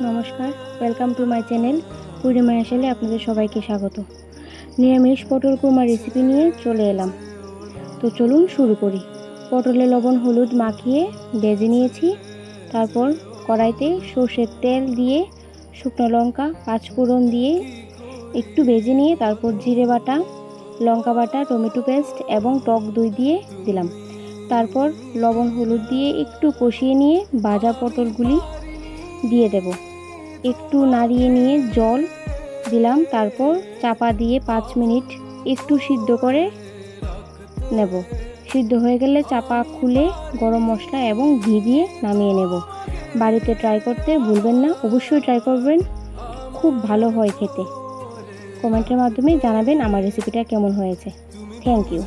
নমস্কার, welcome to my channel পূর্ণিমা হেসেলে আপনাদের সবাইকে স্বাগত। নিরামিষ পটল কুরমা রেসিপি নিয়ে চলে এলাম। তো চলুন শুরু করি। পটলে লবণ হলুদ মাখিয়ে ভেজে নিয়েছি। তারপর কড়াইতে সর্ষের তেল দিয়ে শুকনো লঙ্কা পাঁচফোড়ন দিয়ে একটু ভেজে নিয়ে তারপর জিরে বাটা, লঙ্কা বাটা, টমেটো পেস্ট এবং টক দই দিয়ে দিলাম। তারপর লবণ হলুদ দিয়ে একটু কষিয়ে নিয়ে ভাজা পটলগুলি দিয়ে দেব। একটু নাড়িয়ে নিয়ে জল দিলাম। তারপর চাপা দিয়ে 5 মিনিট একটু সিদ্ধ করে নেব। সিদ্ধ হয়ে গেলে চাপা খুলে গরম মশলা এবং ঘি দিয়ে নামিয়ে নেব। বাড়িতে ট্রাই করতে ভুলবেন না, অবশ্যই ট্রাই করবেন, খুব ভালো হয় খেতে। কমেন্টের মাধ্যমে জানাবেন আমার রেসিপিটা কেমন হয়েছে। Thank you.